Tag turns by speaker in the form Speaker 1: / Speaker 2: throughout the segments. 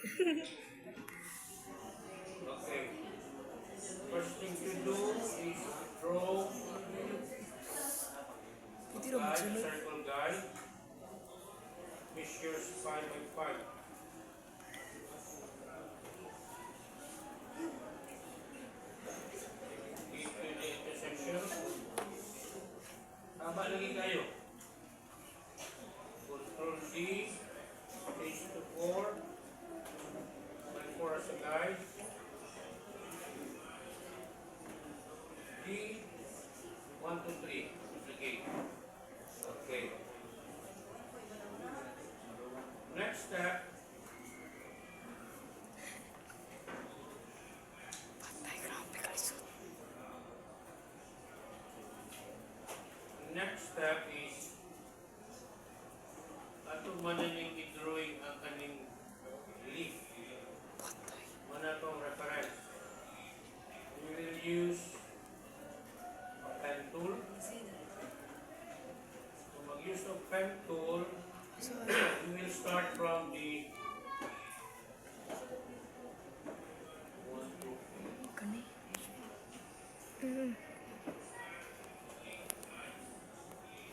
Speaker 1: Okay. First thing to do is draw guide, circle guide. Measures 5 by 5. Into the intersection. Tama lagi kayo. Control D. Change to 4. And 4 as a guide. D. 1, 2, 3. Okay. Okay. Next step. Next step is ato mananing i-drawing ang kaning leaf. Mana tong reference. We will use a pen tool. So mag-use of pen tool, we will start from the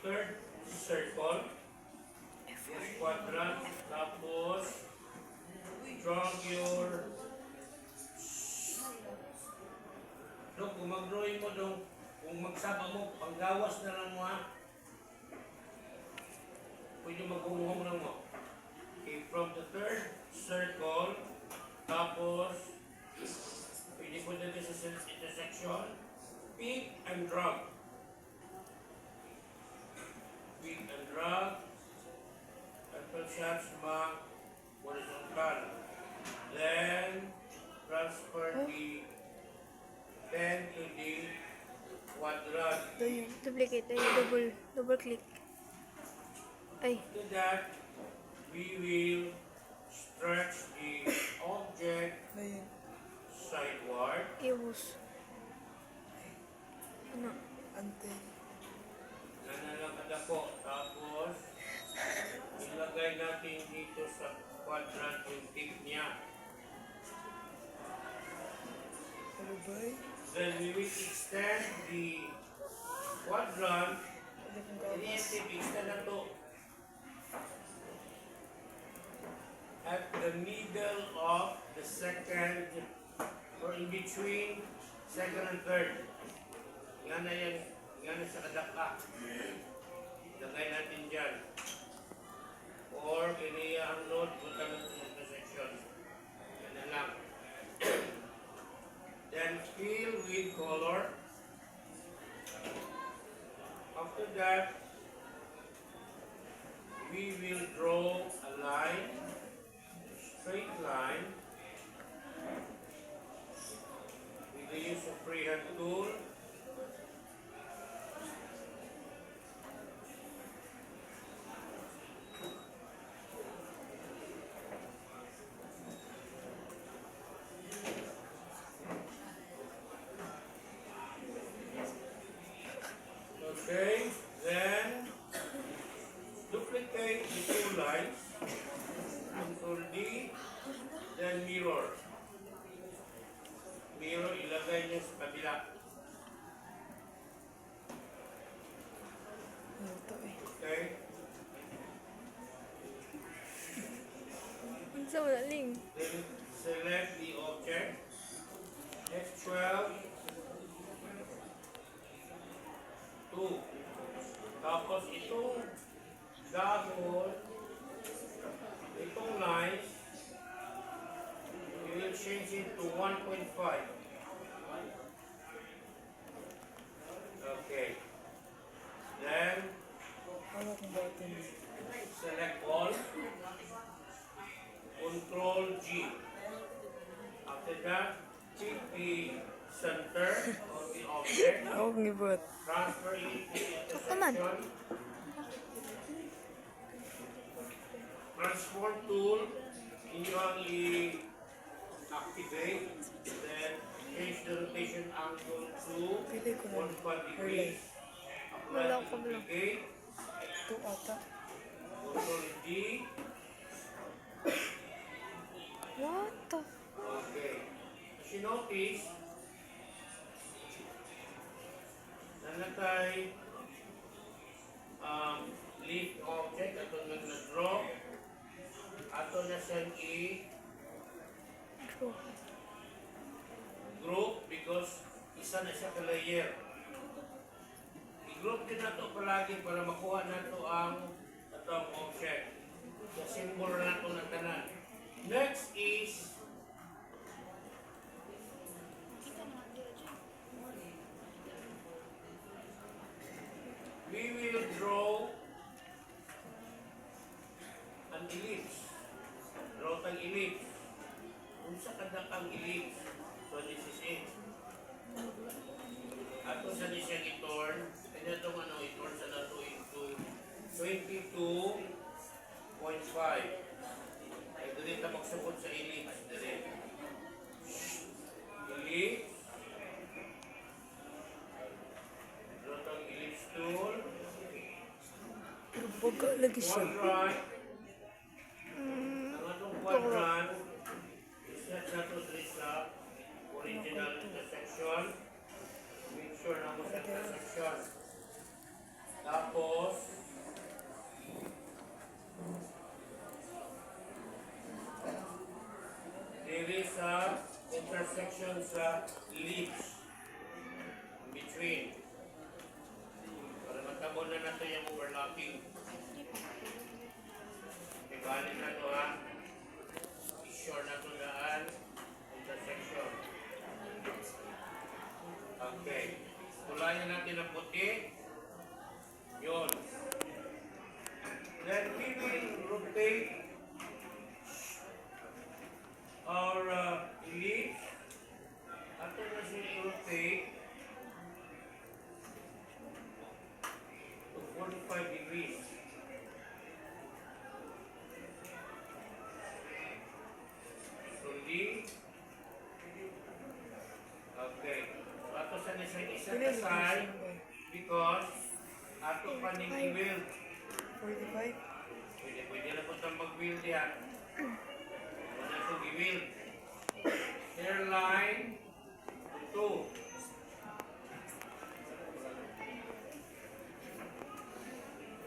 Speaker 1: third circle, quadrant, tapos draw your kung mag-drawing mo dong, kung magsama mo, panggawas na lang mo ha. Pwede mag-umuhong lang mo. Okay, from the third circle, tapos pwede po dito sa intersection, pick and drag. Pick and drag until siya horizontal. Then, transfer the pen to the quadrant.
Speaker 2: Ito yun. Duplicate. Ay, double click. Ay.
Speaker 1: After that, we will stretch the object sideward.
Speaker 2: Iwas. Ano?
Speaker 3: Ante.
Speaker 1: Nanalakad ako. Tapos, ilagay natin dito sa quadrant yung tip niya.
Speaker 3: Ano ba?
Speaker 1: Then we will extend the quadrant. Extend na to at the middle of the second or in between second and third. Yan na yan. Yan na sa kadaka. Lagay natin dyan. Or iniya ang load punta ng intersection. Yan na lang. Then fill with color. After that, we will draw a line, straight line, with the use of freehand tool. Okay, then duplicate the two lines, Control D, then mirror. Mirror, ilagay niyo sa kabila.
Speaker 3: Ito eh.
Speaker 1: Okay?
Speaker 2: Ang sa malaling.
Speaker 1: Then select the object, F12, 2. Tapos itong dahon, itong lines, we will change it to 1.5. Okay. Then,
Speaker 3: Ano kung button?
Speaker 1: select all. Control G. After that, pick the center of the object.
Speaker 3: Ako kong ibot.
Speaker 1: Transfer it to the
Speaker 2: Aman.
Speaker 1: intersection. Transform tool, inyo ang i-activate. Then, change the rotation angle to
Speaker 3: Pili ko na.
Speaker 1: 45 degrees. Apply
Speaker 2: Wala
Speaker 1: to
Speaker 2: ko, wala.
Speaker 1: duplicate.
Speaker 3: Ito ata.
Speaker 1: Control D.
Speaker 2: Wow. to.
Speaker 1: Okay. As you notice, nanatay leaf object ato nang na-draw. Ato na siyang
Speaker 2: True.
Speaker 1: group because isa na siya ka-layer. I-group din nato palagi para makuha nato ang atong object. So, symbol nato ng tanan. Next is we will draw an ellipse. Draw tang ellipse. Unsa kada kang ellipse? So this is it. Ato sa di siya i-turn. Kanya itong i-turn sa nato into 22.5. Ay doon ito magsukot sa ellipse. Ellipse. Draw tang ellipse tool.
Speaker 3: Baga lagi siya.
Speaker 1: Quadrant. Ang atong quadrant, iset na ito sa original intersection. Make sure na mo sa intersection. Tapos, dili sa intersection sa leaves. In between. Para matabo na nato yung overlapping. Ibalik na ito ha. I-sure na ito daan. Intersection. Okay. Tulayan natin ang puti. Yun. Then we will rotate our ellipse. Ato na siya i-rotate to 45 degrees. Okay. So, ato sa isa kasal because ato pa ning i-wheel.
Speaker 3: 45.
Speaker 1: Pwede na po itong mag-wheel diyan. Wala itong i-wheel. Hairline to 2.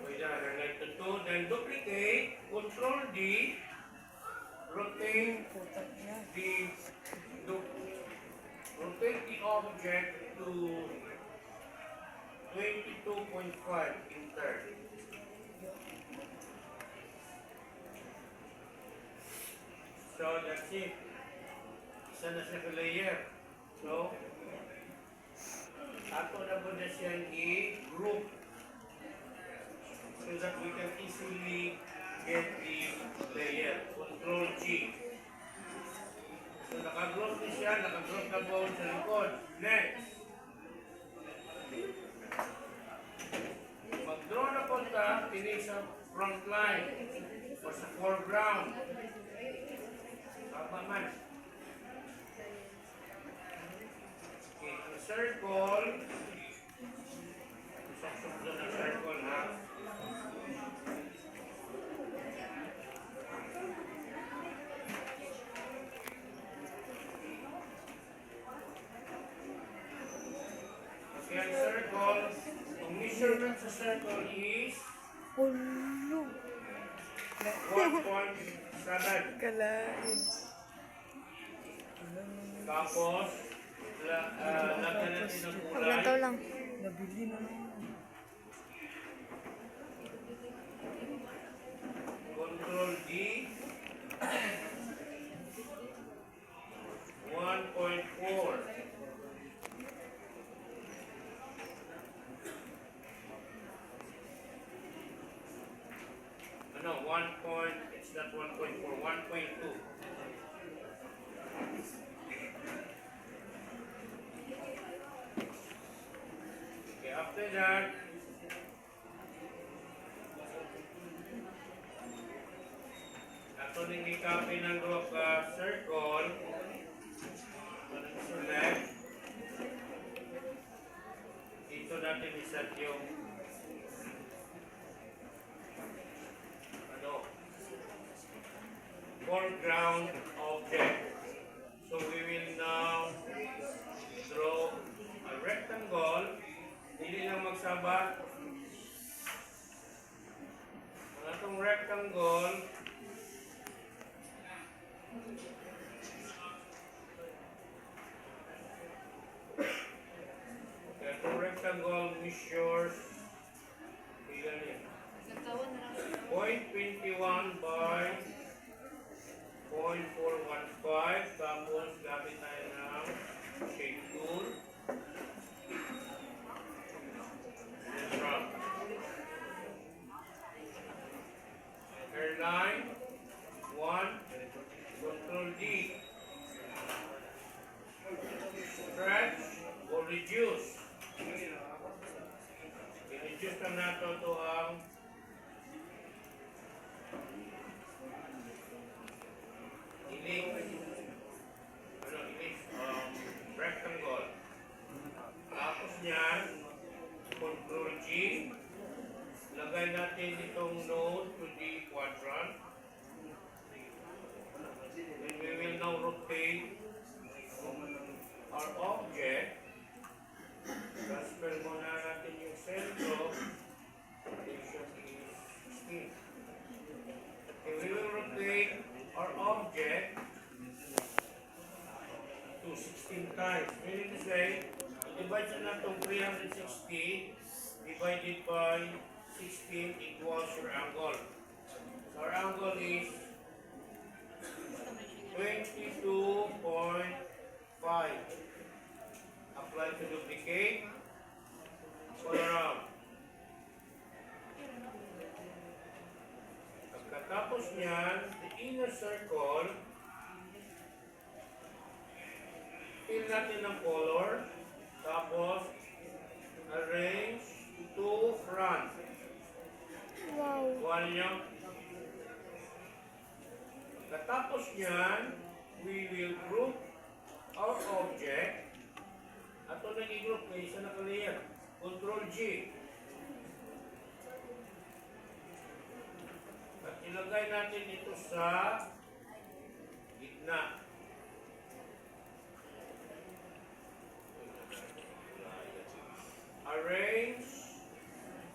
Speaker 1: Pwede na hairline to 2. Then duplicate. Control D. Rotate
Speaker 3: Putak niya.
Speaker 1: rotate the object to 22.5 in turn. So that's it. Isa na siya ka-layer. So, ato na po na siyang i-group so that we can easily get the layer. Control G. So naka-group na siya, naka-group na po sa likod. Next. Mag-draw na po ta, pili sa front line o sa foreground. Tama man. Okay, so circle. Isok-sok doon ang circle ha. Okay, ang circle, ang measurement sa circle is
Speaker 2: Ulo.
Speaker 1: 1.7.
Speaker 3: Kalain.
Speaker 1: Tapos, lagyan natin ng kulay.
Speaker 2: Maglantaw lang.
Speaker 3: Nabili na naman.
Speaker 1: Control D. 1.4. No, 1 point, it's not 1.4, 1.2. Okay, after that, ato nang i-copy ng circle, select, dito natin iset yung foreground object. Dili lang magsabat. Ang atong rectangle, measures 0.21 by 0.415. Tapos gamit tayo ng shape tool. Hairline 1. Control D. Stretch or reduce. I-reduce na nato ito ang rectangle. Tapos niyan, Control G. Lagay natin itong node to the quadrant. Then we will now rotate our object. Transfer muna natin yung sentro. Rotation is 16. Okay, we will rotate our object to 16 times. Meaning to say, divide na itong 360 divided by 16 equals your angle. So our angle is 22.5. Apply to duplicate. All around. Pagkatapos niyan, the inner circle, fill natin ng color. Tapos, arrange to front.
Speaker 2: Wow.
Speaker 1: Kuha niyo. Pagkatapos niyan, we will group our object. Ato nang i-group na isa na layer. Control G. At ilagay natin ito sa gitna. Arrange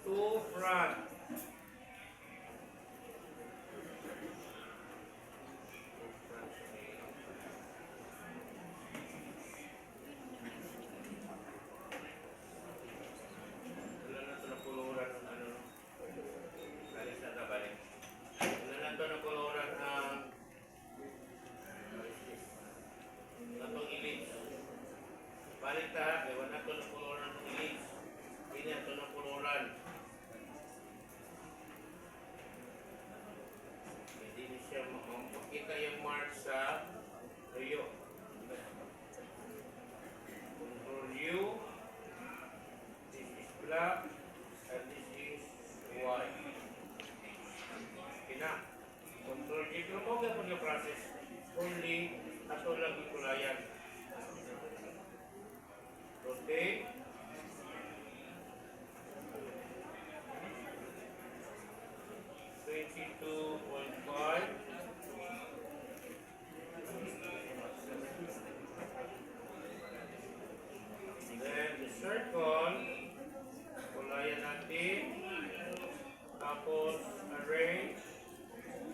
Speaker 1: to front. Balik ta, ewan na ito ng koloran ng ilis. Hindi ito ng koloran. Hindi na siya makita yung mark sa tuyo. Control U. This is black. And this is white. Okay na. Control G. Pero mo ka pag process. Only ato lang ikulayan. Rotate. Then the circle, kulayan natin. Tapos arrange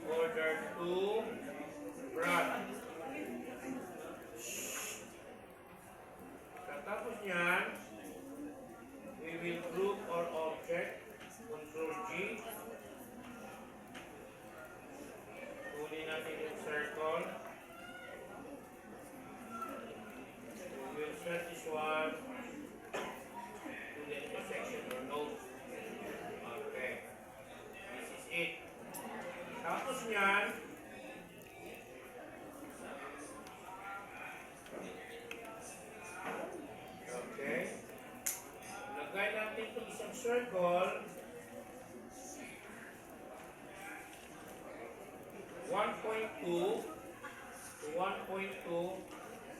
Speaker 1: order to front. Tapos niyan, we will group our object. Control G. Kunin natin yung circle. We will set this one to the intersection or node. Okay. This is it. Tapos niyan, lagay natin itong isang circle. 1.2 to 1.2.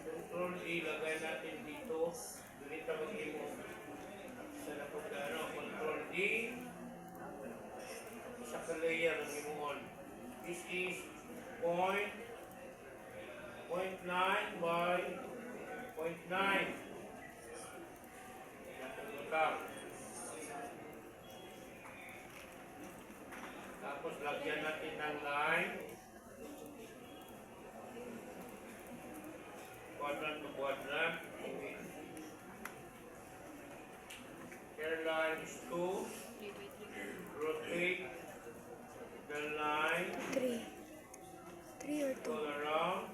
Speaker 1: Control D, lagay natin dito. Dito mag-imo. Isa na po Control D. Isa ka layer ng imuhon. This is 0.9 by 0.9. Natutang. Lagyan natin ng line. Quadrant to quadrant. Hairline is 2. Rotate the line
Speaker 2: 3. 3 or 2?
Speaker 1: all around.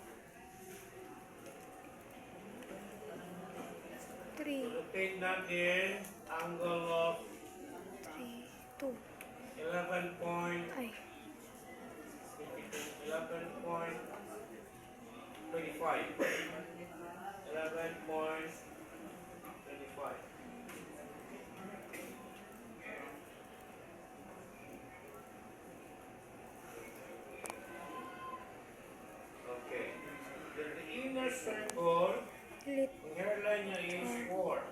Speaker 2: 3.
Speaker 1: Rotate natin angle of
Speaker 2: 3. 2.
Speaker 1: 11 point
Speaker 2: Ay.
Speaker 1: 11.25. 11.25. Okay. Then the inner circle,
Speaker 2: Lit.
Speaker 1: ang hairline niya is 4.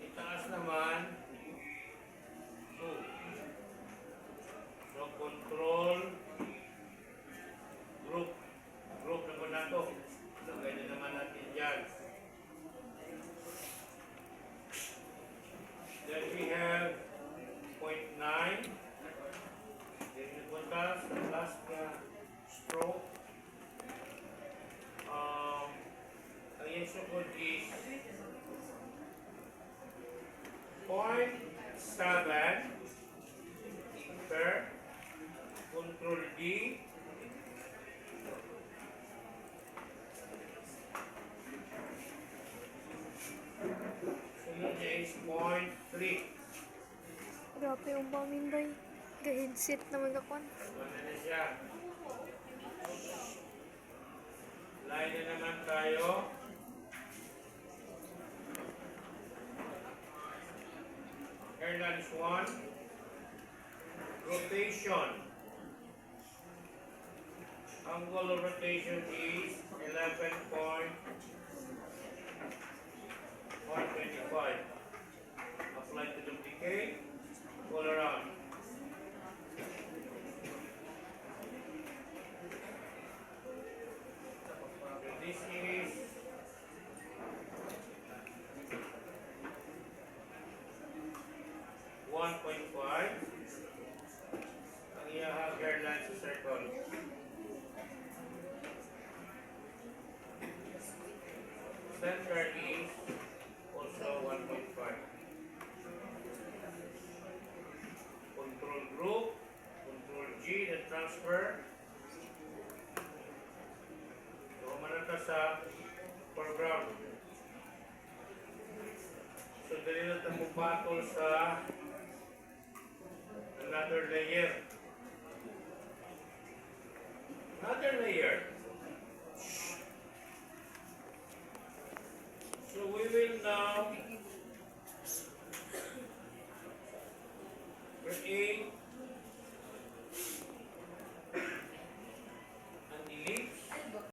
Speaker 1: Itaas naman 2. So control group. Group naman na to. Lagay na naman natin dyan. Then we have 0.9. Then we punta sa last na stroke. Ang yung sukod is 0.7 per control D. Sunod niya is 0.3.
Speaker 2: Grabe yung bamin bay. Ga-headset naman ako.
Speaker 1: Ano na siya? Line na naman tayo. Hairline is 1. Rotation. Angle of rotation is 11.125. Apply to duplicate. All around. So this is 1.5. Ang iyahang hairline sa circle. Center is also 1.5. Control group, control G, the transfer. So, manata sa foreground. So, dali na tayo battle sa another layer. Another layer. So we will now create